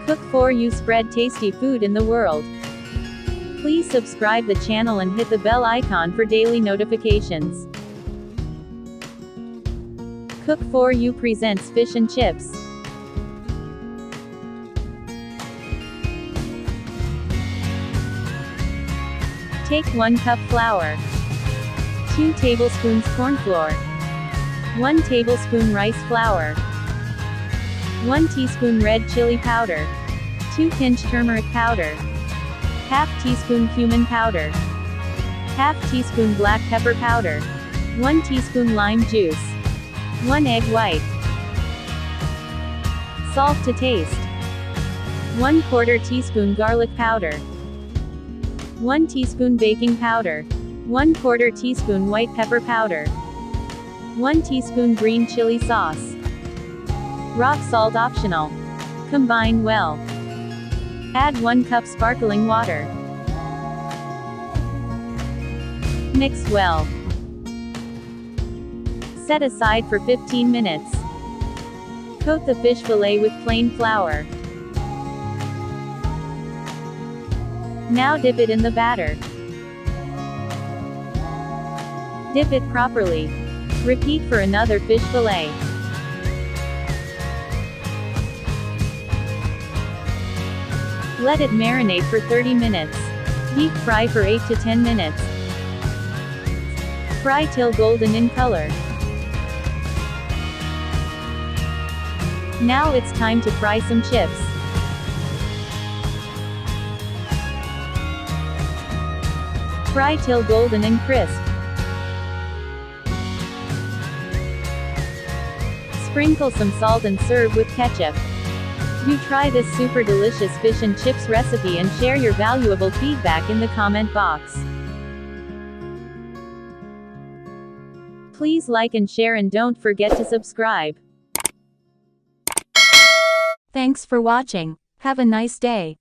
Cook for you, spread tasty food in the world. Please subscribe the channel and hit the bell icon for daily notifications. Cook for you presents fish and chips. Take 1 cup flour, 2 tablespoons cornflour, 1 tablespoon rice flour, 1 teaspoon red chili powder, 2 pinch turmeric powder, half teaspoon cumin powder, half teaspoon black pepper powder, 1 teaspoon lime juice, 1 egg white, salt to taste, 1/4 teaspoon garlic powder, 1 teaspoon baking powder, 1/4 teaspoon white pepper powder, 1 teaspoon green chili sauce. Rock salt optional. Combine well. Add 1 cup sparkling water. Mix well. Set aside for 15 minutes. Coat the fish fillet with plain flour. Now dip it in the batter. Dip it properly. Repeat for another fish fillet. Let it marinate for 30 minutes. Deep fry for 8 to 10 minutes. Fry till golden in color. Now it's time to fry some chips. Fry till golden and crisp. Sprinkle some salt and serve with ketchup. Do try this super delicious fish and chips recipe and share your valuable feedback in the comment box. Please like and share and don't forget to subscribe. Thanks for watching. Have a nice day.